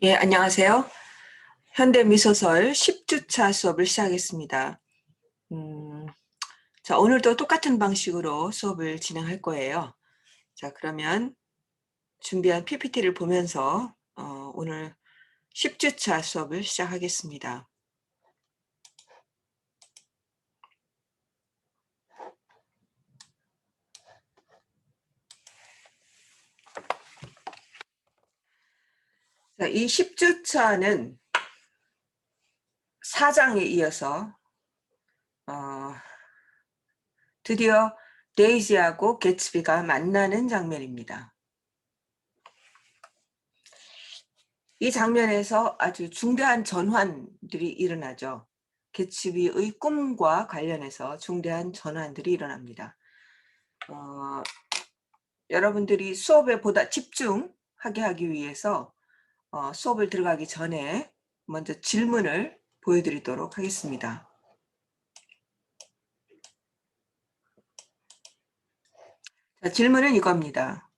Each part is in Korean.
예, 안녕하세요. 현대미소설 10주차 수업을 시작하겠습니다. 음, 자, 오늘도 똑같은 방식으로 수업을 진행할 거예요. 자, 그러면 준비한 PPT를 보면서 오늘 10주차 수업을 시작하겠습니다. 자, 이 10주차는 4장에 이어서 드디어 데이지하고 개츠비가 만나는 장면입니다. 이 장면에서 아주 중대한 전환들이 일어나죠. 개츠비의 꿈과 관련해서 중대한 전환들이 일어납니다. 여러분들이 수업에 보다 집중하게 하기 위해서 수업을 들어가기 전에 먼저 질문을 보여드리도록 하겠습니다. 자, 질문은 이겁니다.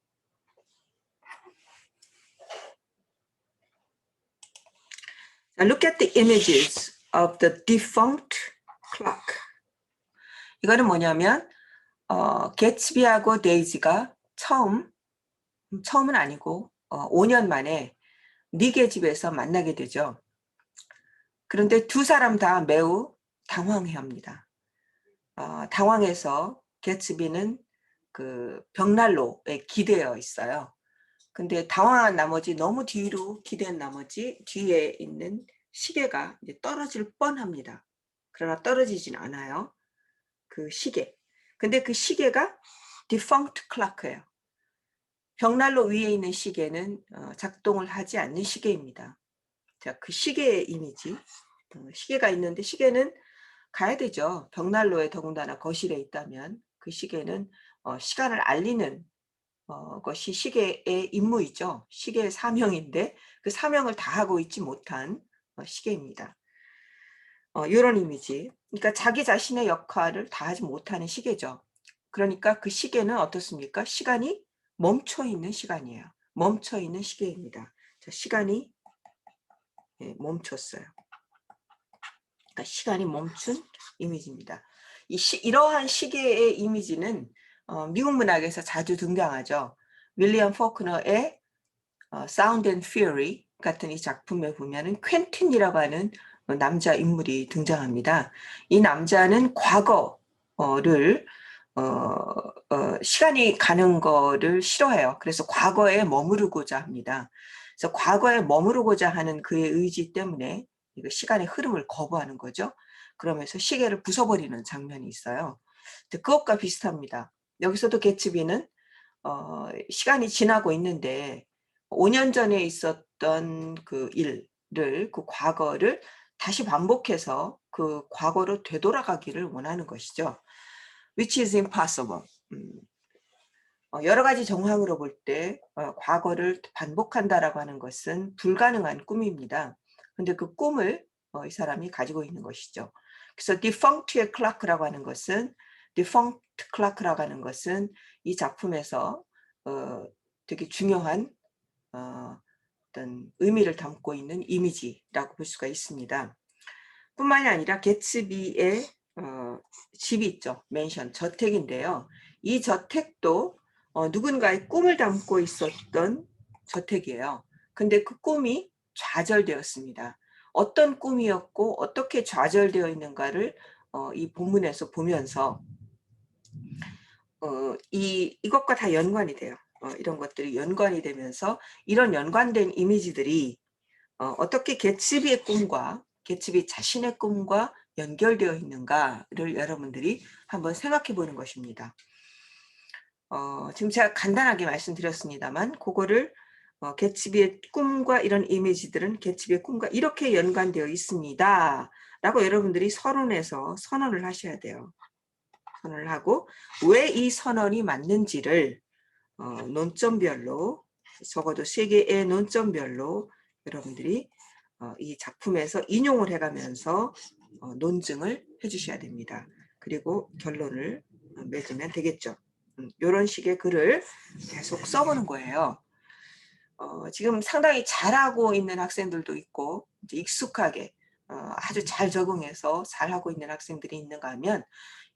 Look at the images of the defunct clock. 이거는 뭐냐면 개츠비하고 데이지가 처음은 아니고 5년 만에 닉의 집에서 만나게 되죠. 그런데 두 사람 다 매우 당황해합니다. 당황해서 개츠비는 그 벽난로에 기대어 있어요. 근데 당황한 나머지 너무 뒤로 기댄 나머지 뒤에 있는 시계가 이제 떨어질 뻔합니다. 그러나 떨어지진 않아요. 그 시계. 근데 그 시계가 defunct clock예요. 벽난로 위에 있는 시계는 작동을 하지 않는 시계입니다. 자, 그 시계의 이미지. 시계가 있는데 시계는 가야 되죠. 벽난로에 더군다나 거실에 있다면 그 시계는 시간을 알리는 것이 시계의 임무이죠. 시계의 사명인데 그 사명을 다하고 있지 못한 시계입니다. 이런 이미지. 그러니까 자기 자신의 역할을 다하지 못하는 시계죠. 그러니까 그 시계는 어떻습니까? 시간이 멈춰 있는 시간이에요. 멈춰 있는 시계입니다. 자, 시간이 멈췄어요. 그러니까 시간이 멈춘 이미지입니다. 이러한 시계의 이미지는 미국 문학에서 자주 등장하죠. 윌리엄 포크너의 Sound and Fury 같은 이 작품에 보면은 퀸틴이라고 하는 남자 인물이 등장합니다. 이 남자는 과거를 시간이 가는 거를 싫어해요. 그래서 과거에 머무르고자 합니다. 그래서 과거에 머무르고자 하는 그의 의지 때문에 이거 시간의 흐름을 거부하는 거죠. 그러면서 시계를 부숴버리는 장면이 있어요. 그것과 비슷합니다. 여기서도 개츠비는 시간이 지나고 있는데 5년 전에 있었던 그 일을, 그 과거를 다시 반복해서 그 과거로 되돌아가기를 원하는 것이죠. Which is impossible. 여러 가지 정황으로 볼 때 과거를 반복한다라고 하는 것은 불가능한 꿈입니다. 근데 그 꿈을 이 사람이 가지고 있는 것이죠. 그래서 defunct의 clock라고 하는 것은 defunct clock라고 하는 것은 이 작품에서 되게 중요한 어떤 의미를 담고 있는 이미지라고 볼 수가 있습니다. 뿐만이 아니라 개츠비의 집이 있죠. 맨션, 저택인데요. 이 저택도 누군가의 꿈을 담고 있었던 저택이에요. 근데 그 꿈이 좌절되었습니다. 어떤 꿈이었고 어떻게 좌절되어 있는가를 이 본문에서 보면서 이것과 다 연관이 돼요. 이런 것들이 연관이 되면서 이런 연관된 이미지들이 어떻게 개츠비의 꿈과 개츠비 자신의 꿈과 연결되어 있는가를 여러분들이 한번 생각해 보는 것입니다. 지금 제가 간단하게 말씀드렸습니다만 그거를 개츠비의 꿈과 이런 이미지들은 개츠비의 꿈과 이렇게 연관되어 있습니다. 라고 여러분들이 서론에서 선언을 하셔야 돼요. 선언을 하고 왜 이 선언이 맞는지를 논점별로 적어도 3개의 논점별로 여러분들이 이 작품에서 인용을 해가면서 논증을 해주셔야 됩니다. 그리고 결론을 맺으면 되겠죠. 이런 식의 글을 계속 써보는 거예요. 지금 상당히 잘하고 있는 학생들도 있고 이제 익숙하게 아주 잘 적응해서 잘하고 있는 학생들이 있는가 하면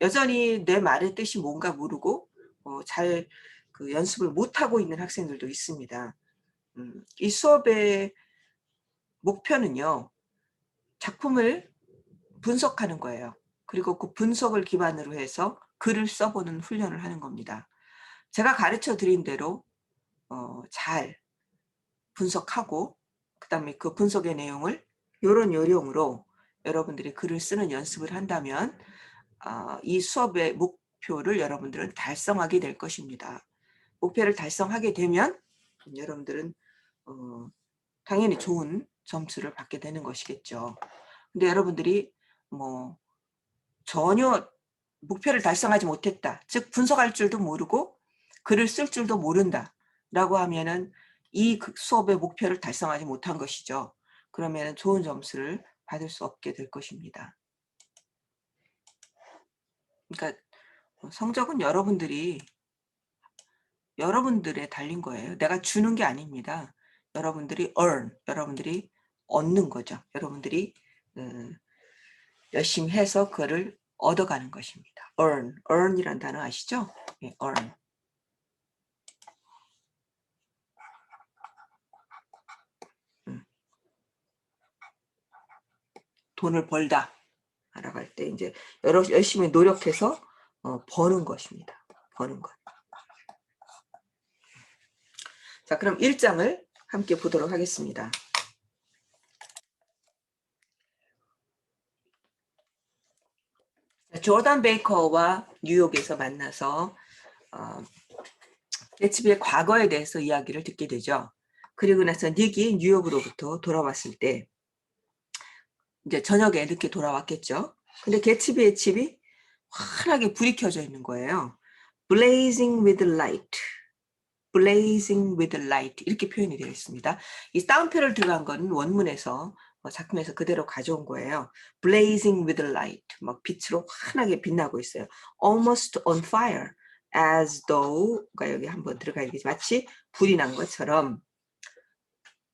여전히 내 말의 뜻이 뭔가 모르고 잘 그 연습을 못하고 있는 학생들도 있습니다. 이 수업의 목표는요. 작품을 분석하는 거예요. 그리고 그 분석을 기반으로 해서 글을 써보는 훈련을 하는 겁니다. 제가 가르쳐 드린 대로 잘 분석하고 그다음에 그 분석의 내용을 요런 요령으로 여러분들이 글을 쓰는 연습을 한다면 이 수업의 목표를 여러분들은 달성하게 될 것입니다. 목표를 달성하게 되면 여러분들은 당연히 좋은 점수를 받게 되는 것이겠죠. 근데 여러분들이 뭐 전혀 목표를 달성하지 못했다. 즉 분석할 줄도 모르고 글을 쓸 줄도 모른다라고 하면은 이 수업의 목표를 달성하지 못한 것이죠. 그러면 좋은 점수를 받을 수 없게 될 것입니다. 그러니까 성적은 여러분들에 달린 거예요. 내가 주는 게 아닙니다. 여러분들이 여러분들이 얻는 거죠. 여러분들이 열심히 해서 그거를 얻어가는 것입니다. earn이란 단어 아시죠? 예, earn. 돈을 벌다 라고 할 때 이제 열심히 노력해서 버는 것입니다. 버는 것. 자, 그럼 1장을 함께 보도록 하겠습니다. 조던 베이커와 뉴욕에서 만나서 개츠비의 과거에 대해서 이야기를 듣게 되죠. 그리고 나서 닉이 뉴욕으로부터 돌아왔을 때 이제 저녁에 늦게 돌아왔겠죠. 근데 개츠비의 집이 환하게 불이 켜져 있는 거예요. blazing with light. blazing with light 이렇게 표현이 되어 있습니다. 이 따옴표를 들어간 건 원문에서 작품에서 그대로 가져온 거예요. blazing with light 막 빛으로 환하게 빛나고 있어요. almost on fire as though 그러니까 여기 한번 들어가 있겠지 마치 불이 난 것처럼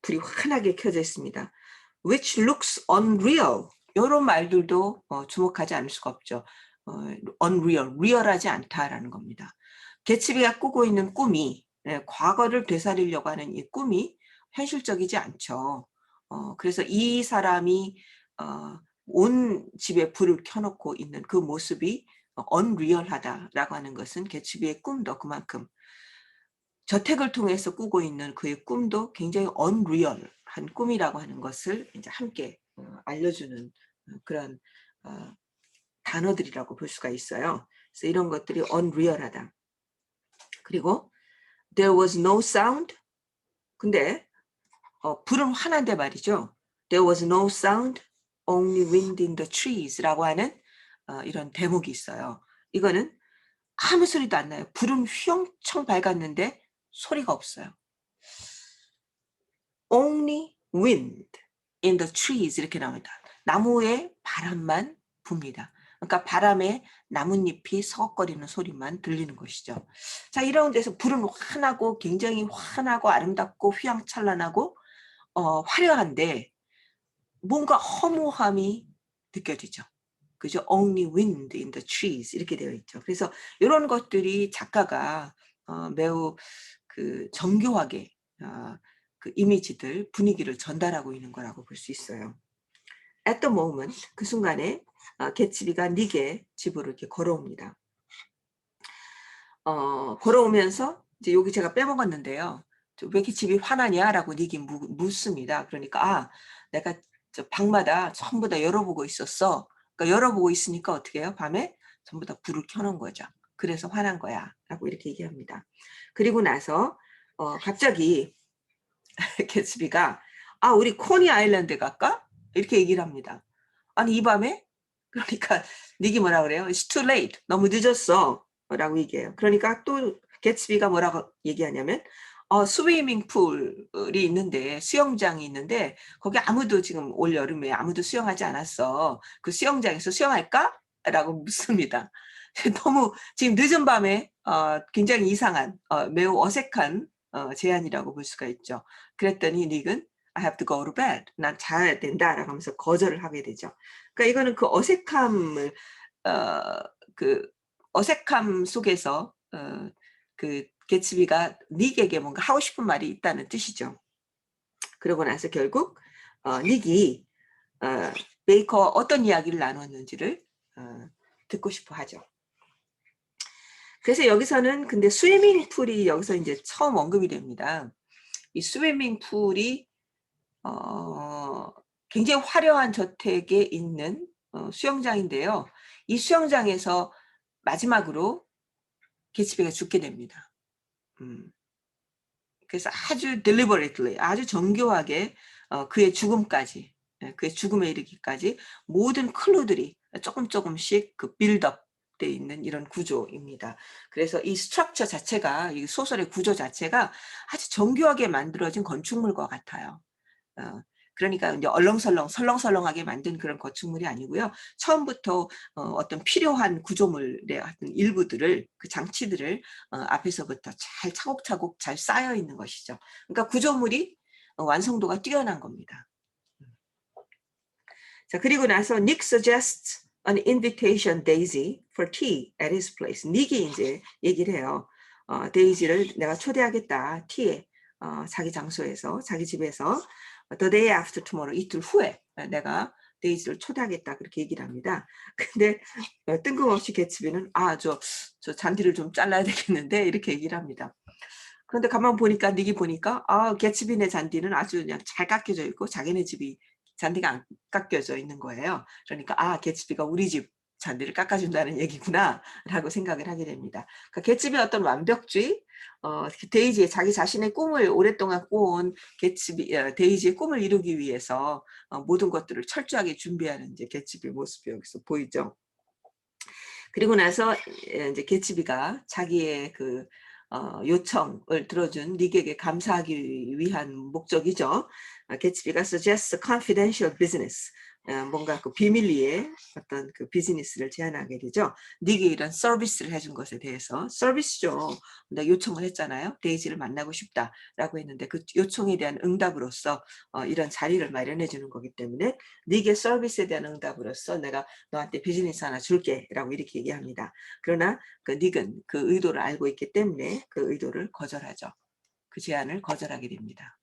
불이 환하게 켜져 있습니다. which looks unreal 이런 말들도 주목하지 않을 수가 없죠. unreal, 리얼하지 않다라는 겁니다. 개츠비가 꾸고 있는 꿈이 과거를 되살리려고 하는 이 꿈이 현실적이지 않죠. 그래서 이 사람이 온 집에 불을 켜놓고 있는 그 모습이 unreal하다라고 하는 것은 개츠비의 꿈도 그만큼 저택을 통해서 꾸고 있는 그의 꿈도 굉장히 unreal한 꿈이라고 하는 것을 이제 함께 알려주는 그런 단어들이라고 볼 수가 있어요. 그래서 이런 것들이 unreal하다. 그리고 there was no sound. 근데 불은 환한데 말이죠. There was no sound, only wind in the trees라고 하는 이런 대목이 있어요. 이거는 아무 소리도 안 나요. 불은 휘영청 밝았는데 소리가 없어요. Only wind in the trees 이렇게 나옵니다. 나무에 바람만 붑니다. 그러니까 바람에 나뭇잎이 서걱거리는 소리만 들리는 것이죠. 자, 이런 데서 불은 환하고 굉장히 환하고 아름답고 휘황찬란하고 화려한데 뭔가 허무함이 느껴지죠. 그죠? Only wind in the trees 이렇게 되어 있죠. 그래서 이런 것들이 작가가 매우 그 정교하게 그 이미지들 분위기를 전달하고 있는 거라고 볼 수 있어요. At the moment 그 순간에 개츠비가 닉의 집으로 이렇게 걸어옵니다. 걸어오면서 이제 여기 제가 빼먹었는데요. 왜 이렇게 집이 환하냐라고 닉이 묻습니다. 그러니까 내가 저 방마다 전부 다 열어보고 있었어. 그러니까 열어보고 있으니까 어떻게 해요? 밤에 전부 다 불을 켜놓은 거죠. 그래서 화난 거야 라고 이렇게 얘기합니다. 그리고 나서 갑자기 개츠비가 우리 코니 아일랜드 갈까? 이렇게 얘기를 합니다. 아니 이 밤에? 그러니까 닉이 뭐라 그래요? It's too late. 너무 늦었어 라고 얘기해요. 그러니까 또 개츠비가 뭐라고 얘기하냐면 스위밍 풀이 있는데 수영장이 있는데 거기 아무도 지금 올 여름에 아무도 수영하지 않았어. 그 수영장에서 수영할까? 라고 묻습니다. 너무 지금 늦은 밤에 굉장히 이상한 매우 어색한 제안이라고 볼 수가 있죠. 그랬더니 닉은 I have to go to bed. 난 자야 된다라고 하면서 거절을 하게 되죠. 그러니까 이거는 그 어색함을 그 어색함 속에서 그 개츠비가 닉에게 뭔가 하고 싶은 말이 있다는 뜻이죠. 그러고 나서 결국 닉이 베이커와 어떤 이야기를 나눴는지를 듣고 싶어 하죠. 그래서 여기서는 근데 스위밍 풀이 여기서 이제 처음 언급이 됩니다. 이 스위밍 풀이 굉장히 화려한 저택에 있는 수영장인데요. 이 수영장에서 마지막으로 개츠비가 죽게 됩니다. 그래서 아주 deliberately, 아주 정교하게 그의 죽음까지, 그의 죽음에 이르기까지 모든 클루들이 조금씩 그 빌드업 돼 있는 이런 구조입니다. 그래서 이 스트럭처 자체가, 이 소설의 구조 자체가 아주 정교하게 만들어진 건축물과 같아요. 그러니까 이제 설렁설렁하게 만든 그런 건축물이 아니고요. 처음부터 어떤 필요한 구조물의 어떤 일부들을, 그 장치들을 앞에서부터 잘 차곡차곡 잘 쌓여 있는 것이죠. 그러니까 구조물이 완성도가 뛰어난 겁니다. 자, 그리고 나서 Nick suggests an invitation Daisy for tea at his place. 닉이 이제 얘기를 해요. 데이지를 내가 초대하겠다. 티에 자기 장소에서, 자기 집에서 the day after tomorrow, 이틀 후에 내가 데이지를 초대하겠다. 그렇게 얘기를 합니다. 근데 뜬금없이 개츠비는 저 잔디를 좀 잘라야 되겠는데 이렇게 얘기를 합니다. 그런데 가만 보니까 닉이 보니까 개츠비네 잔디는 아주 그냥 잘 깎여져 있고 자기네 집이 잔디가 안 깎여져 있는 거예요. 그러니까 개츠비가 우리 집 잔디를 깎아준다는 얘기구나 라고 생각을 하게 됩니다. 그러니까 개츠비의 어떤 완벽주의, 데이지의 자기 자신의 꿈을 오랫동안 꾸어온 데이지의 꿈을 이루기 위해서 모든 것들을 철저하게 준비하는 이제 개츠비의 모습이 여기서 보이죠. 그리고 나서 이제 개츠비가 자기의 그 요청을 들어준 닉에게 감사하기 위한 목적이죠. 개츠비가 suggests confidential business, 뭔가 그 비밀리에 어떤 그 비즈니스를 제안하게 되죠. 닉이 이런 서비스를 해준 것에 대해서, 서비스죠. 내가 요청을 했잖아요. 데이지를 만나고 싶다라고 했는데 그 요청에 대한 응답으로서 이런 자리를 마련해 주는 거기 때문에 닉의 서비스에 대한 응답으로서 내가 너한테 비즈니스 하나 줄게라고 이렇게 얘기합니다. 그러나 그 닉은 그 의도를 알고 있기 때문에 그 의도를 거절하죠. 그 제안을 거절하게 됩니다.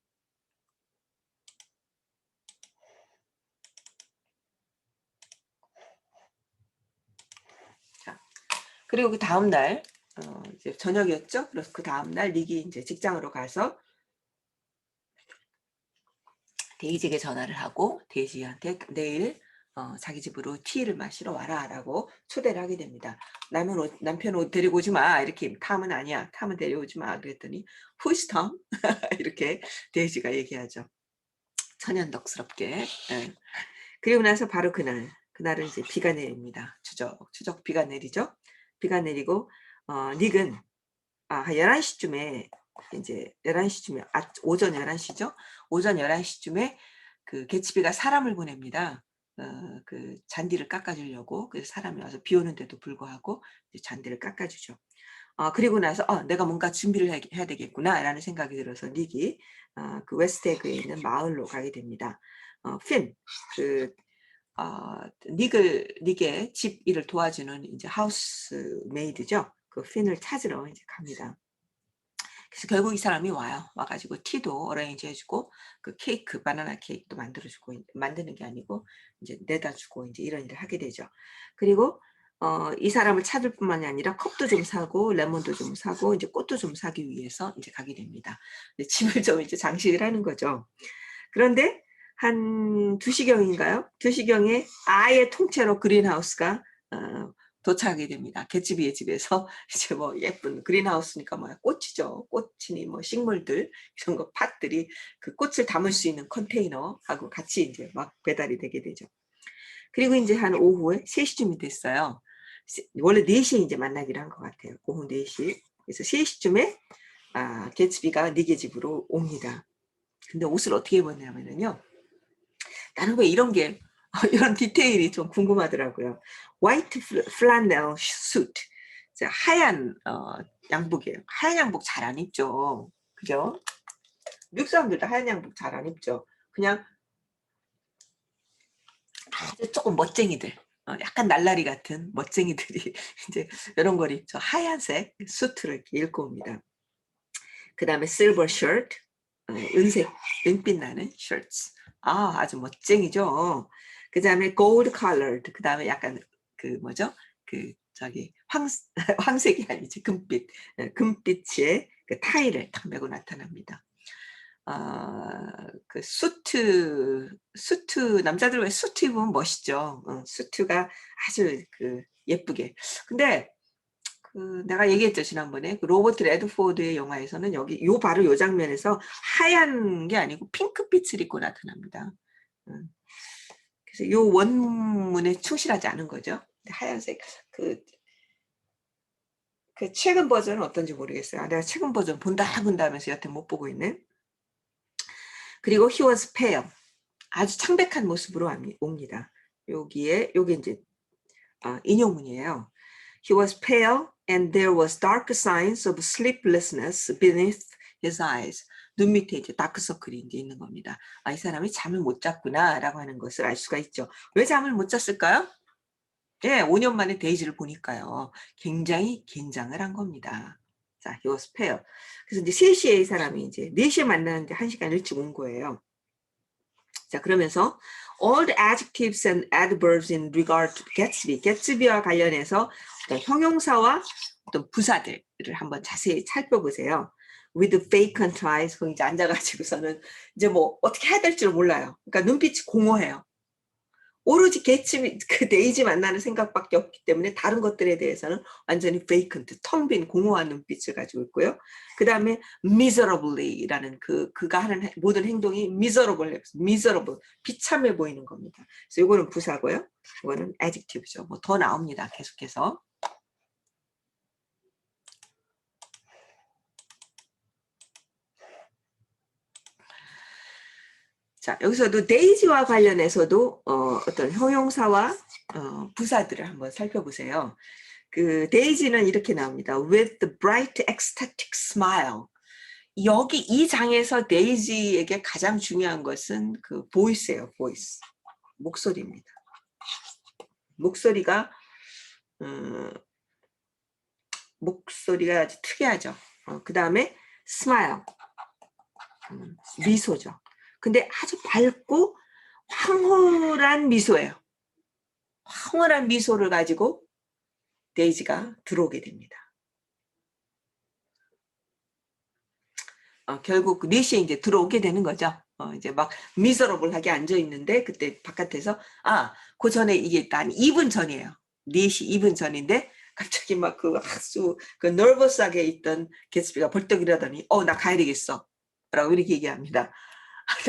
자, 그리고 그 다음 날 이제 저녁이었죠. 그래서 그 다음 날 닉이 이제 직장으로 가서 데이지에게 전화를 하고 데이지한테 내일 자기 집으로 티를 마시러 와라라고 초대를 하게 됩니다. 남편 옷 데리고 오지 마. 이렇게 탐은 아니야. 탐은 데려오지 마. 그랬더니 Who's Tom? 이렇게 데이지가 얘기하죠. 천연덕스럽게. 예. 그리고 나서 바로 그날은 이제 비가 내립니다. 추적 비가 내리죠. 비가 내리고 닉은 한 11시쯤에 이제 11시쯤에 오전 11시죠. 오전 11시쯤에 그 개츠비가 사람을 보냅니다. 그 잔디를 깎아주려고. 그래서 사람이 와서 비 오는데도 불구하고 이제 잔디를 깎아주죠. 그리고 나서 내가 뭔가 준비를 해야 되겠구나라는 생각이 들어서 닉이 그 웨스트에그에 있는 마을로 가게 됩니다. 핀, 그 닉의 집 일을 도와주는 이제 하우스 메이드죠. 그 핀을 찾으러 이제 갑니다. 그래서 결국 이 사람이 와요. 와가지고 티도 어레인지 해주고 그 케이크, 바나나 케이크도 만들어주고, 만드는 게 아니고 이제 내다주고 이제 이런 일을 하게 되죠. 그리고 이 사람을 찾을 뿐만이 아니라 컵도 좀 사고 레몬도 좀 사고 이제 꽃도 좀 사기 위해서 이제 가게 됩니다. 집을 좀 이제 장식을 하는 거죠. 그런데 한 2시경인가요? 2시경에 아예 통째로 그린하우스가 도착하게 됩니다. 개츠비의 집에서 이제 뭐 예쁜 그린하우스니까 뭐 꽃이죠. 꽃이니 뭐 식물들 이런 거 팥들이 그 꽃을 담을 수 있는 컨테이너하고 같이 이제 막 배달이 되게 되죠. 그리고 이제 한 오후에 3시쯤이 됐어요. 원래 4시에 이제 만나기로 한 것 같아요. 오후 4시. 그래서 3시쯤에 개츠비가 닉의 집으로 옵니다. 근데 옷을 어떻게 입었냐면요. 나는 왜 이런 게 이런 디테일이 좀 궁금하더라고요. 화이트 플라넬 수트, 하얀 양복이에요. 하얀 양복 잘 안 입죠. 그죠? 미국 사람들도 하얀 양복 잘 안 입죠. 그냥 아주 조금 멋쟁이들, 약간 날라리 같은 멋쟁이들이 이제 이런 걸 입죠. 하얀색 수트를 이렇게 입고 옵니다. 그 다음에 silver shirt, 은색, 은빛 나는 shirts. 아, 아주 멋쟁이죠. 그 다음에 gold colored, 그 다음에 약간 그 뭐죠? 그 저기 황색이 아니지, 금빛, 금빛의 그 타이를 탁 메고 나타납니다. 그 수트 남자들 왜 수트 입으면 멋있죠. 수트가 아주 그 예쁘게. 근데 그 내가 얘기했죠 지난번에 그 로버트 레드포드의 영화에서는 여기 요 바로 요 장면에서 하얀 게 아니고 핑크빛을 입고 나타납니다. 음, 그래서 요 원문에 충실하지 않은 거죠. 하얀색 그 최근 버전은 어떤지 모르겠어요. 내가 최근 버전 본다 하면서 여태 못 보고 있네. 그리고 he was pale. 아주 창백한 모습으로 옵니다. 여기에 요게 이제 인용문이에요. He was pale and there was dark signs of sleeplessness beneath his eyes. 눈 밑에 이제 다크서클이 이제 있는 겁니다. 이 사람이 잠을 못 잤구나라고 하는 것을 알 수가 있죠. 왜 잠을 못 잤을까요? 예, 5년 만에 데이지를 보니까요. 굉장히 긴장을 한 겁니다. 자, he was pale. 그래서 이제 3시에 이 사람이 이제 4시에 만나는데 1시간 일찍 온 거예요. 자, 그러면서 all the adjectives and adverbs in regard to Gatsby, 개츠비와 관련해서 어떤 형용사와 어떤 부사들을 한번 자세히 살펴보세요. with vacant eyes, 거기 이제 앉아가지고서는 이제 뭐 어떻게 해야 될지를 몰라요. 그러니까 눈빛이 공허해요. 오로지 개츠비, 그 데이지 만나는 생각밖에 없기 때문에 다른 것들에 대해서는 완전히 vacant, 텅 빈 공허한 눈빛을 가지고 있고요. 그 다음에 miserably라는 그가 하는 모든 행동이 miserable, 비참해 보이는 겁니다. 그래서 이거는 부사고요. 이거는 adjective죠. 뭐 더 나옵니다. 계속해서. 자, 여기서도 데이지와 관련해서도 어떤 형용사와 부사들을 한번 살펴보세요. 그 데이지는 이렇게 나옵니다. With the bright ecstatic smile. 여기 이 장에서 데이지에게 가장 중요한 것은 그 보이스예요. 보이스. 목소리입니다. 목소리가 아주 특이하죠. 그 다음에 smile. 미소죠. 근데 아주 밝고 황홀한 미소예요. 황홀한 미소를 가지고 데이지가 들어오게 됩니다. 결국 4시에 이제 들어오게 되는 거죠. 이제 막 미저러블하게 앉아 있는데 그때 바깥에서 그 전에 이게 한 2분 전이에요. 4시 2분 전인데 갑자기 막 그 아주 그 너버스하게 있던 개츠비가 벌떡 일어나더니 나 가야 되겠어 라고 이렇게 얘기합니다.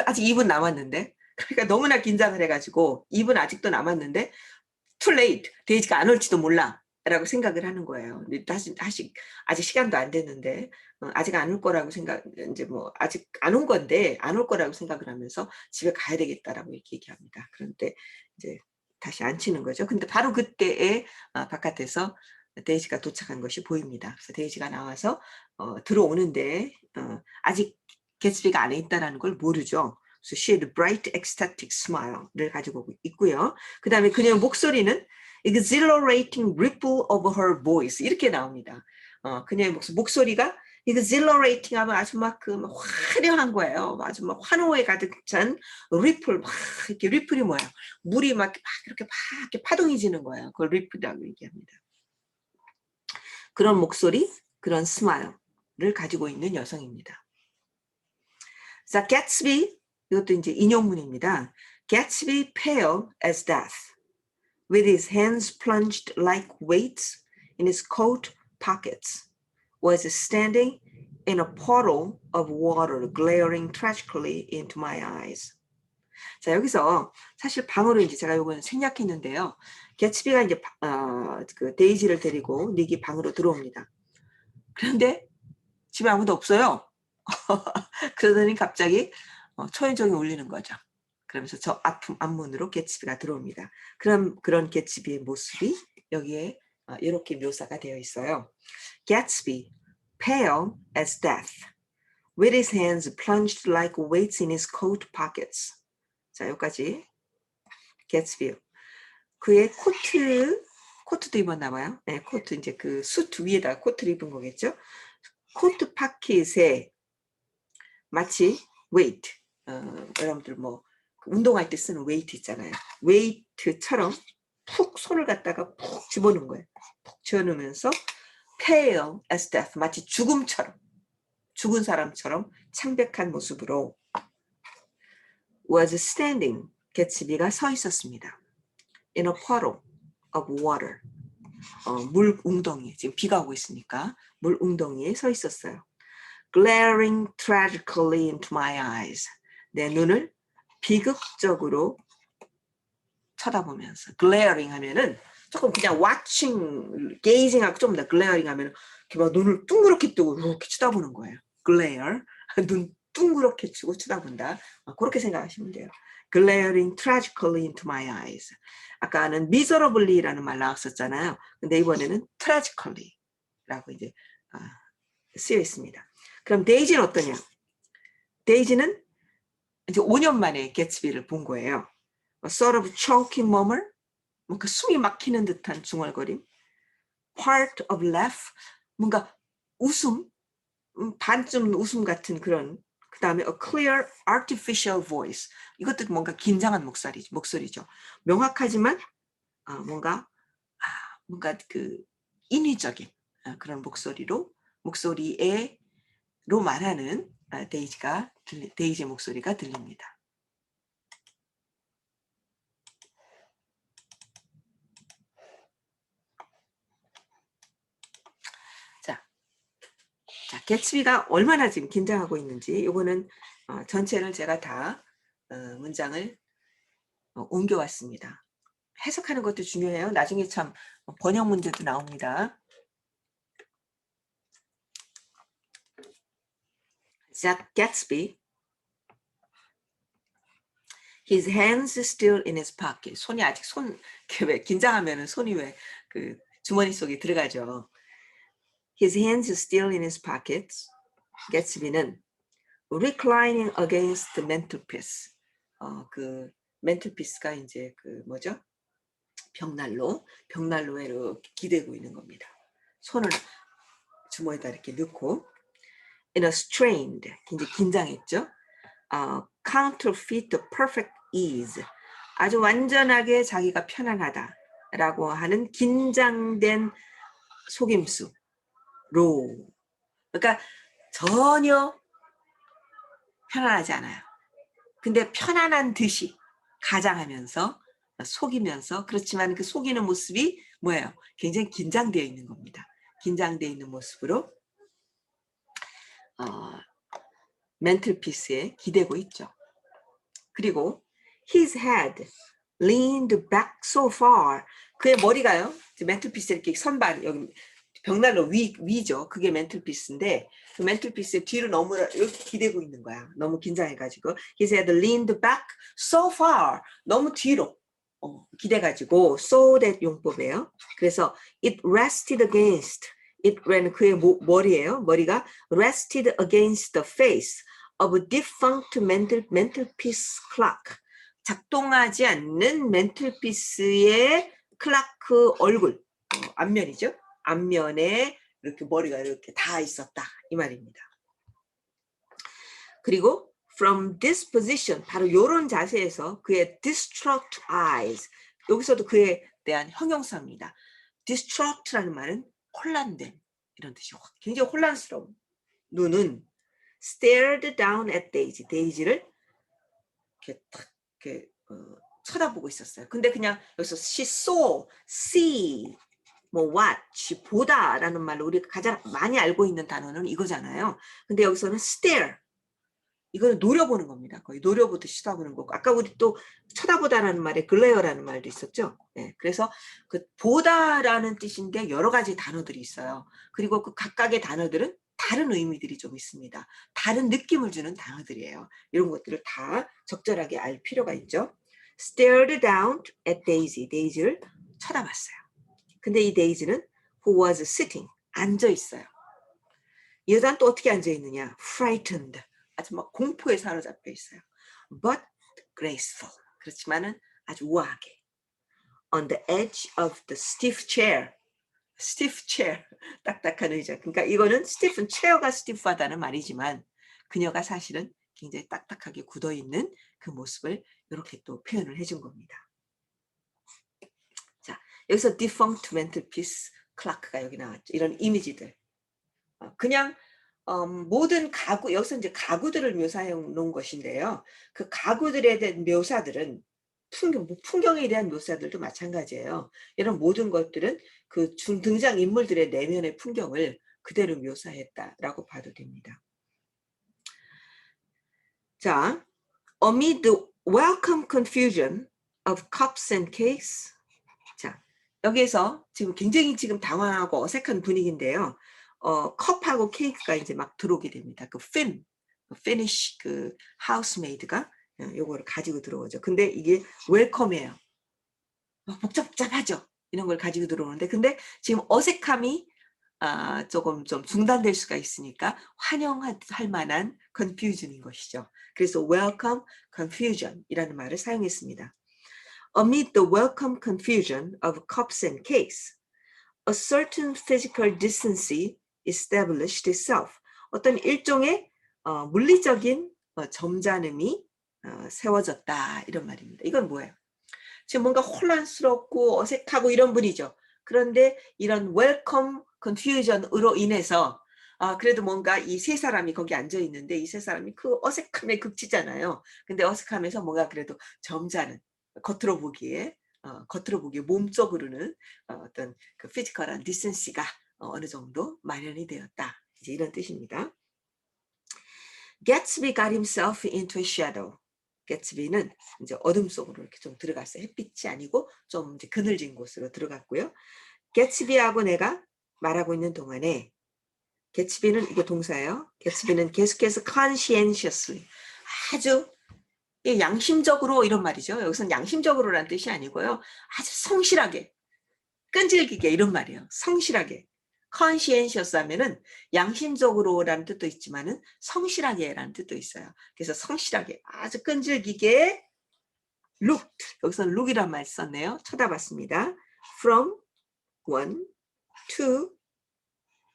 아직 2분 남았는데 그러니까 너무나 긴장을 해가지고 2분 아직도 남았는데 too late. 데이지가 안 올지도 몰라. 라고 생각을 하는 거예요. 아직 시간도 안 됐는데, 아직 안 올 거라고 이제 뭐, 아직 안 온 건데, 안 올 거라고 생각을 하면서 집에 가야 되겠다라고 이렇게 얘기합니다. 그런데 이제 다시 앉히는 거죠. 근데 바로 그때에 바깥에서 데이지가 도착한 것이 보입니다. 그래서 데이지가 나와서 들어오는데, 아직 개츠비가 안에 있다는 걸 모르죠. So she had a bright, ecstatic smile를 가지고 있고요. 그 다음에 그녀의 목소리는 exhilarating ripple of her voice 이렇게 나옵니다. 그녀의 목소리가 exhilarating 하면 아주 막 화려한 거예요. 아주 막 환호에 가득 찬 ripple, 막 이렇게 ripple이 뭐예요? 물이 막 이렇게 파동이 지는 거예요. 그걸 ripple이라고 얘기합니다. 그런 목소리, 그런 스마일을 가지고 있는 여성입니다. 자, Gatsby, 이것도 이제 인용문입니다. Gatsby pale as death, with his hands plunged like weights in his coat pockets, was standing in a puddle of water glaring tragically into my eyes. 자, 여기서 사실 방으로 이제 제가 요거는 생략했는데요. 개츠비가 이제 그 데이지를 데리고 닉이 방으로 들어옵니다. 그런데 집에 아무도 없어요. 그러더니 갑자기 초인종이 울리는 거죠. 그러면서 저 앞문으로 개츠비가 들어옵니다. 그런 개츠비의 모습이 여기에 이렇게 묘사가 되어 있어요. Gatsby, pale as death, with his hands plunged like weights in his coat pockets. 자, 여기까지 개츠비. 그의 코트도 입었나 봐요. 네, 코트 이제 그 수트 위에다 코트를 입은 거겠죠. 코트 파켓에 마치 웨이트, 여러분들 뭐 운동할 때 쓰는 웨이트 있잖아요. 웨이트처럼 푹 손을 갖다가 푹 집어넣은 거예요. 푹 집어넣으면서 pale as death, 마치 죽은 사람처럼 창백한 모습으로 was standing, 개츠비가 서 있었습니다. in a puddle of water, 물 웅덩이에, 지금 비가 오고 있으니까 물 웅덩이에 서 있었어요. glaring tragically into my eyes, 내 눈을 비극적으로 쳐다보면서. glaring 하면은 조금 그냥 watching, gazing하고 좀 더 glaring 하면은 이렇게 막 눈을 둥그렇게 뜨고 이렇게 쳐다보는 거예요. glare, 눈 둥그렇게 치고 쳐다본다. 그렇게 생각하시면 돼요. glaring tragically into my eyes. 아까는 miserably라는 말 나왔었잖아요. 근데 이번에는 tragically라고 이제 쓰여 있습니다. 그럼 데이지는 어떠냐? 데이지는 이제 5년 만에 개츠비를 본 거예요. A sort of choking murmur, 뭔가 숨이 막히는 듯한 중얼거림. part of laugh, 뭔가 웃음, 반쯤 웃음 같은 그런. 그 다음에 a clear artificial voice, 이것도 뭔가 긴장한 목소리죠. 명확하지만 뭔가 그 인위적인 그런 목소리로 말하는 데이지의 목소리가 들립니다. 자, 개츠비가 얼마나 지금 긴장하고 있는지, 이거는 전체를 제가 다 문장을 옮겨왔습니다. 해석하는 것도 중요해요. 나중에 참 번역 문제도 나옵니다. Jack Gatsby, his hands still in his pocket. 손이 아직 왜 긴장하면은 손이 왜 그 주머니 속에 들어가죠. His hands still in his pockets. Gatsby는 reclining against the mantelpiece. 그 mantelpiece가 이제 그 뭐죠? 벽난로에 이렇게 기대고 있는 겁니다. 손을 주머니에다 이렇게 넣고 in a strained, 이제 긴장했죠. Counterfeit the perfect ease, 아주 완전하게 자기가 편안하다라고 하는 긴장된 속임수로, 그러니까 전혀 편안하지 않아요. 근데 편안한 듯이 가장하면서 속이면서, 그렇지만 그 속이는 모습이 뭐예요? 굉장히 긴장되어 있는 겁니다. 긴장되어 있는 모습으로 맨틀피스에 기대고 있죠. 그리고 his head leaned back so far, 그의 머리가요, 맨틀피스 이렇게 선반, 여기 벽난로 위죠. 그게 맨틀피스인데 그 맨틀피스의 뒤로 너무 이렇게 기대고 있는 거야. 너무 긴장해가지고 his head leaned back so far, 너무 뒤로 기대가지고 so that 용법이에요. 그래서 it rested against, it는 그의 머리예요. 머리가 rested against the face of a defunct mantelpiece clock, 작동하지 않는 맨틀피스의 클라크 얼굴, 앞면이죠. 앞면에 이렇게 머리가 이렇게 다 있었다, 이 말입니다. 그리고 from this position, 바로 이런 자세에서 그의 distraught eyes, 여기서도 그에 대한 형용사입니다. distraught라는 말은 혼란된, 이런 뜻이 굉장히 혼란스러운 눈은 stared down at Daisy, 데이지를 이렇게 쳐다보고 있었어요. 근데 그냥 여기서 she saw, see, 뭐 watch, 보다라는 말로 우리가 가장 많이 알고 있는 단어는 이거잖아요. 근데 여기서는 stare, 이거는 노려보는 겁니다. 거의 노려보듯이 쳐다보는 거고, 아까 우리 또 쳐다보다라는 말에 glare라는 말도 있었죠. 네, 그래서 그 보다라는 뜻인데 여러 가지 단어들이 있어요. 그리고 그 각각의 단어들은 다른 의미들이 좀 있습니다. 다른 느낌을 주는 단어들이에요. 이런 것들을 다 적절하게 알 필요가 있죠. stared down at Daisy, 데이지를 쳐다봤어요. 근데 이 데이지는 who was sitting, 앉아 있어요. 여자는 또 어떻게 앉아 있느냐? Frightened. 아주 막 공포에 사로잡혀 있어요. But graceful. 그렇지만은 아주 우아하게. On the edge of the stiff chair. stiff chair. 딱딱한 의자. 그러니까 이거는 stiff은 체어가 stiff하다는 말이지만 그녀가 사실은 굉장히 딱딱하게 굳어 있는 그 모습을 이렇게 또 표현을 해준 겁니다. 자, 여기서 defunct mantelpiece clock가 여기 나왔죠. 이런 이미지들. 그냥 모든 가구, 여기서 이제 가구들을 묘사해 놓은 것인데요. 그 가구들에 대한 묘사들은 풍경에 대한 묘사들도 마찬가지예요. 이런 모든 것들은 그 등장 인물들의 내면의 풍경을 그대로 묘사했다라고 봐도 됩니다. 자, amid the welcome confusion of cups and cakes. 자, 여기에서 지금 굉장히 지금 당황하고 어색한 분위기인데요. 컵하고 케이크가 이제 막 들어오게 됩니다. 그 피니쉬 그 하우스메이드가 요거를 가지고 들어오죠. 근데 이게 웰컴이에요. 복잡하죠. 이런 걸 가지고 들어오는데 근데 지금 어색함이 조금 좀 중단될 수가 있으니까 환영할 만한 confusion인 것이죠. 그래서 welcome confusion 이라는 말을 사용했습니다. Amid the welcome confusion of cups and cakes, a certain physical distancing established itself. 어떤 일종의 물리적인 점잖음이 세워졌다 이런 말입니다. 이건 뭐예요? 지금 뭔가 혼란스럽고 어색하고 이런 분이죠. 그런데 이런 웰컴 컨퓨전으로 인해서 그래도 뭔가 이 세 사람이 거기 앉아 있는데 이 세 사람이 그 어색함에 극치잖아요. 근데 어색하면서 뭔가 그래도 점잖은 겉으로 보기에 몸쪽으로는 어떤 그 피지컬한 디센시가 어느 정도 마련이 되었다. 이제 이런 뜻입니다. Gatsby got himself into a shadow. 개츠비는 이제 어둠 속으로 이렇게 좀 들어갔어요. 햇빛이 아니고 좀 이제 그늘진 곳으로 들어갔고요. 개츠비하고 내가 말하고 있는 동안에 개츠비는 이거 동사예요. 개츠비는 계속해서 conscientiously 아주 양심적으로 이런 말이죠. 여기서는 양심적으로라는 뜻이 아니고요. 아주 성실하게 끈질기게 이런 말이에요. 성실하게. conscientious 하면은 양심적으로라는 뜻도 있지만은 성실하게라는 뜻도 있어요. 그래서 성실하게 아주 끈질기게 looked 여기서는 look이란 말 썼네요. 쳐다봤습니다. From one to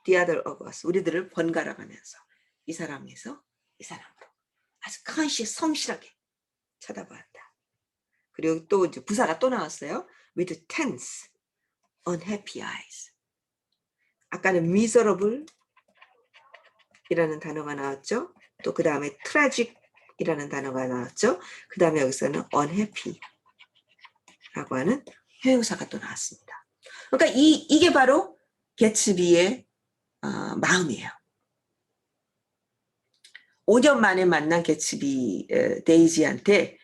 the other of us. 우리들을 번갈아 가면서 이 사람에서 이 사람으로 아주 conscious 성실하게 쳐다봤다. 그리고 또 이제 부사가 또 나왔어요. With tense, unhappy eyes. 아까는 miserable 이라는 단어가 나왔죠. 또 그 다음에 tragic 이라는 단어가 나왔죠. 그 다음에 여기서는 unhappy 라고 하는 형용사가 또 나왔습니다. 그러니까 이게 바로 개츠비의 마음이에요. 5년 만에 만난 개츠비 데이지한테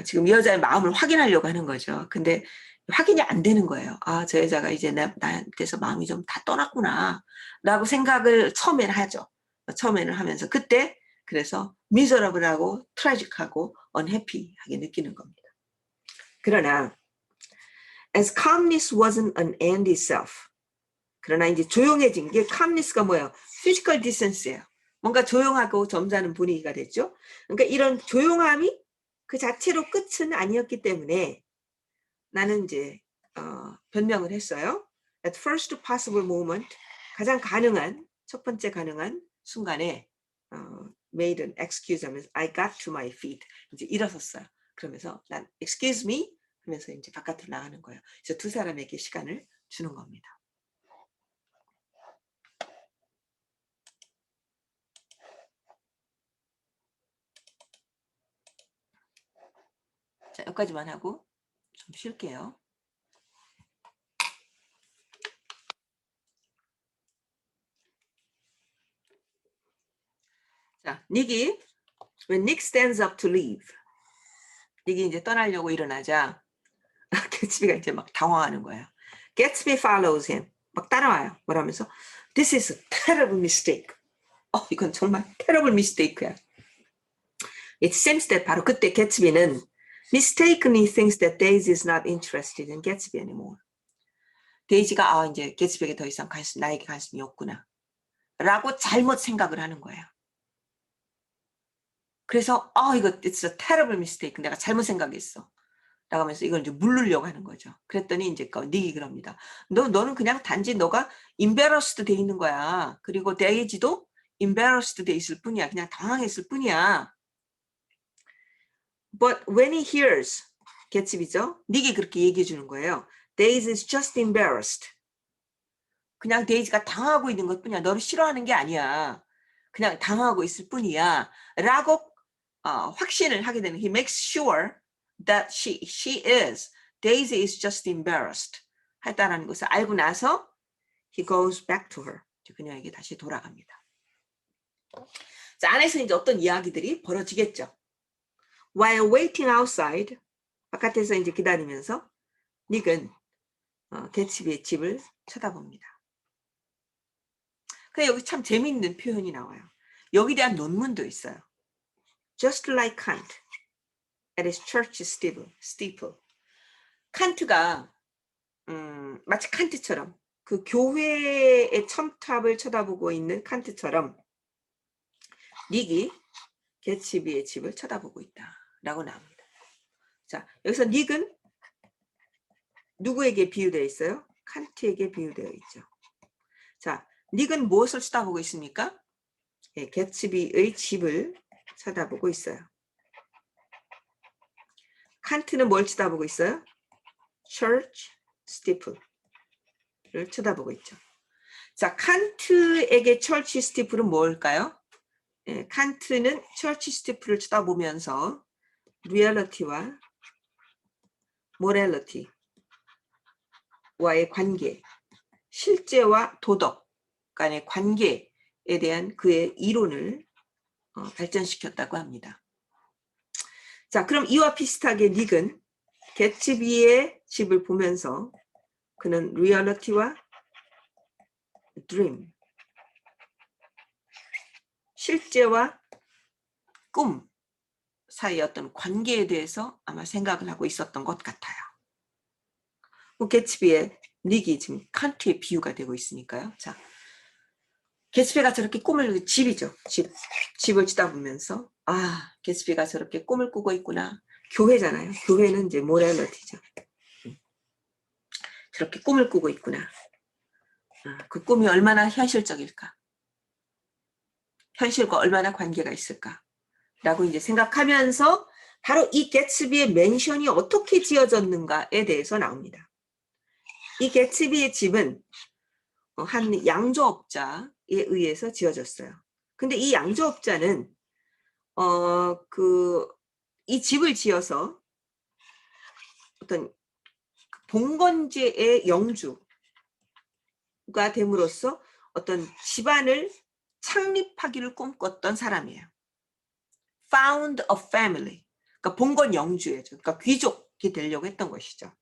지금 이 여자의 마음을 확인하려고 하는 거죠. 근데 확인이 안 되는 거예요. 저 여자가 이제 나한테서 마음이 좀 다 떠났구나 라고 생각을 처음에는 하죠. 처음에는 하면서 그때 그래서 miserable하고 tragic하고 unhappy하게 느끼는 겁니다. 그러나 as calmness wasn't an end itself. 그러나 이제 조용해진 게 calmness가 뭐예요? physical distance예요. 뭔가 조용하고 점잖은 분위기가 됐죠. 그러니까 이런 조용함이 그 자체로 끝은 아니었기 때문에 나는 이제 변명을 했어요. At first possible moment, 가장 가능한 첫 번째 가능한 순간에 made an excuse 하면서 I got to my feet. 이제 일어섰어요. 그러면서 난 excuse me 하면서 이제 바깥으로 나가는 거예요. 그래서 두 사람에게 시간을 주는 겁니다. 자, 여기까지만 하고 좀 쉴게요. 자, 닉이 when Nick stands up to leave. 닉이 이제 떠나려고 일어나자 개츠비가 이제 막 당황하는 거예요. Gatsby follows him. 막 따라와요. 뭐라면서 This is a terrible mistake. 이건 정말 terrible mistake야. It seems that 바로 그때 개츠비는 mistakenly thinks that Daisy is not interested in Gatsby anymore. 데이지가 이제 개츠비에게 더 이상 나에게 관심이 없구나 라고 잘못 생각을 하는 거예요. 그래서 이거 it's a terrible mistake. 내가 잘못 생각했어. 라고 하면서 이걸 이제 물르려고 하는 거죠. 그랬더니 이제 닉이 그럽니다. 너는 그냥 단지 너가 embarrassed 돼 있는 거야. 그리고 데이지도 embarrassed 돼 있을 뿐이야. 그냥 당황했을 뿐이야. But when he hears, 개츠비죠? 닉이 그렇게 얘기해 주는 거예요. Daisy is just embarrassed. 그냥 데이지가 당하고 있는 것 뿐이야. 너를 싫어하는 게 아니야. 그냥 당하고 있을 뿐이야. 라고 확신을 하게 되는. He makes sure that she is. Daisy is just embarrassed. 했다라는 것을 알고 나서 he goes back to her. 그녀에게 다시 돌아갑니다. 자, 안에서 이제 어떤 이야기들이 벌어지겠죠. While waiting outside, 바깥에서 이제 기다리면서 닉은 개츠비의 집을 쳐다봅니다. 근데 여기 참 재미있는 표현이 나와요. 여기에 대한 논문도 있어요. Just like Kant at his church steeple. 칸트가 마치 칸트처럼 그 교회의 첨탑을 쳐다보고 있는 칸트처럼 닉이 개츠비의 집을 쳐다보고 있다라고 나옵니다. 자, 여기서 닉은 누구에게 비유되어 있어요? 칸트에게 비유되어 있죠. 자, 닉은 무엇을 쳐다보고 있습니까? 예, 개츠비의 집을 쳐다보고 있어요. 칸트는 뭘 쳐다보고 있어요? Church steeple를 쳐다보고 있죠. 자, 칸트에게 church steeple은 뭘까요? 예, 칸트는 church steeple를 쳐다보면서 reality와 morality와의 관계, 실제와 도덕 간의 관계에 대한 그의 이론을 발전시켰다고 합니다. 자, 그럼 이와 비슷하게 닉은 개츠비의 집을 보면서 그는 리얼리티와 드림, 실제와 꿈 사이의 어떤 관계에 대해서 아마 생각을 하고 있었던 것 같아요. 개츠비의 닉이 지금 칸트의 비유가 되고 있으니까요. 자, 개츠비가 저렇게 꿈을, 집이죠. 집을 쳐다보면서 개츠비가 저렇게 꿈을 꾸고 있구나. 교회잖아요. 교회는 이제 모랄리티죠. 저렇게 꿈을 꾸고 있구나. 그 꿈이 얼마나 현실적일까? 현실과 얼마나 관계가 있을까? 라고 이제 생각하면서 바로 이 개츠비의 맨션이 어떻게 지어졌는가에 대해서 나옵니다. 이 개츠비의 집은 한 양조업자에 의해서 지어졌어요. 근데 이 양조업자는 이 집을 지어서 어떤 봉건제의 영주가 됨으로써 어떤 집안을 창립하기를 꿈꿨던 사람이에요. Found a family. 그러니까 봉건 영주예요. 그러니까 귀족이 되려고 했던 것이죠.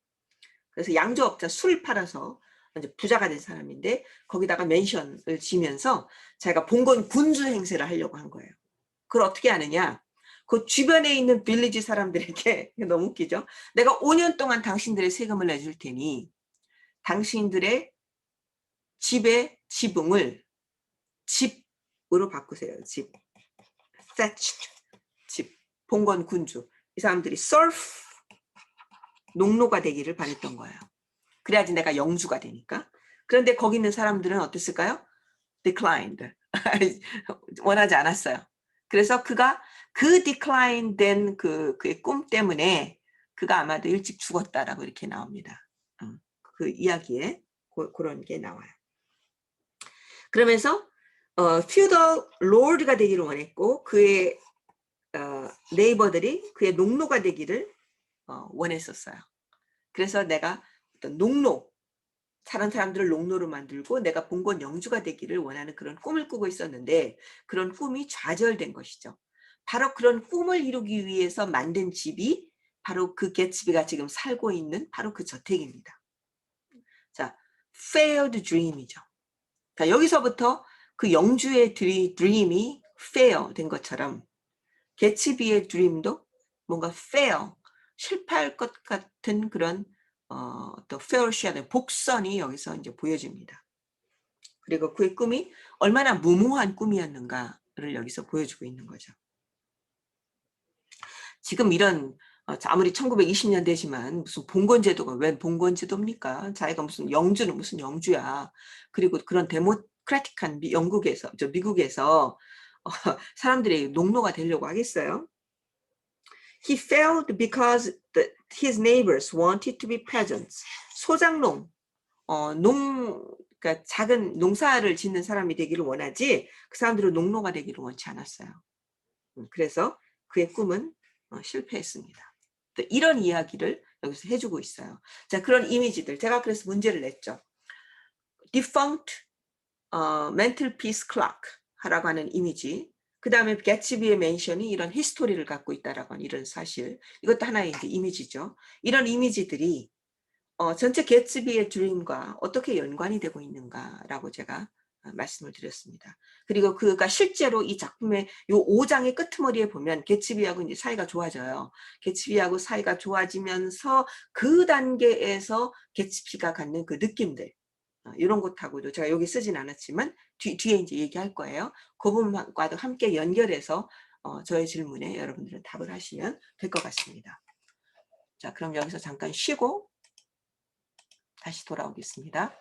그래서 양조업자 술 팔아서 이제 부자가 된 사람인데 거기다가 맨션을 지면서 자기가 봉건 군주 행세를 하려고 한 거예요. 그걸 어떻게 하느냐? 그 주변에 있는 빌리지 사람들에게 너무 웃기죠? 내가 5년 동안 당신들의 세금을 내줄 테니 당신들의 집의 지붕을 집으로 바꾸세요. 집. thatched. 집. 봉건 군주. 이 사람들이 serf 농노가 되기를 바랬던 거예요. 그래야지 내가 영주가 되니까. 그런데 거기 있는 사람들은 어땠을까요? declined. 원하지 않았어요. 그래서 그가 그 decline 된 그의 꿈 때문에 그가 아마도 일찍 죽었다라고 이렇게 나옵니다. 그 이야기에 그런 게 나와요. 그러면서 feudal lord가 되기를 원했고 그의 네이버들이 그의 농노가 되기를 원했었어요. 그래서 내가 어떤 농노, 다른 사람들을 농노로 만들고 내가 봉건 영주가 되기를 원하는 그런 꿈을 꾸고 있었는데 그런 꿈이 좌절된 것이죠. 바로 그런 꿈을 이루기 위해서 만든 집이 바로 그 개츠비가 지금 살고 있는 바로 그 저택입니다. 자, failed dream이죠. 자, 여기서부터 그 영주의 드림이 fail 된 것처럼 개츠비의 드림도 뭔가 fail, 실패할 것 같은 그런 또 fail시하는 복선이 여기서 이제 보여집니다. 그리고 그의 꿈이 얼마나 무모한 꿈이었는가를 여기서 보여주고 있는 거죠. 지금 이런 아무리 1920년대지만 무슨 봉건제도가 웬 봉건제도입니까? 자기가 무슨 영주는 무슨 영주야. 그리고 그런 데모크라틱한 영국에서 미국에서 사람들이 농노가 되려고 하겠어요? He failed because his neighbors wanted to be peasants. 소작농, 그러니까 작은 농사를 짓는 사람이 되기를 원하지 그 사람들은 농노가 되기를 원치 않았어요. 그래서 그의 꿈은 실패했습니다. 이런 이야기를 여기서 해주고 있어요. 자, 그런 이미지들. 제가 그래서 문제를 냈죠. Defunct mental peace clock 하라고 하는 이미지. 그 다음에 개츠비의 맨션이 이런 히스토리를 갖고 있다라고 하는 이런 사실. 이것도 하나의 이제 이미지죠. 이런 이미지들이 전체 개츠비의 드림과 어떻게 연관이 되고 있는가라고 제가 말씀을 드렸습니다. 그리고 그가 실제로 이 작품의 요 5장의 끄트머리에 보면 개츠비하고 이제 사이가 좋아져요. 개츠비하고 사이가 좋아지면서 그 단계에서 개츠비가 갖는 그 느낌들, 이런 것하고도 제가 여기 쓰진 않았지만 뒤에 이제 얘기할 거예요. 그 부분과도 함께 연결해서 저의 질문에 여러분들은 답을 하시면 될 것 같습니다. 자, 그럼 여기서 잠깐 쉬고 다시 돌아오겠습니다.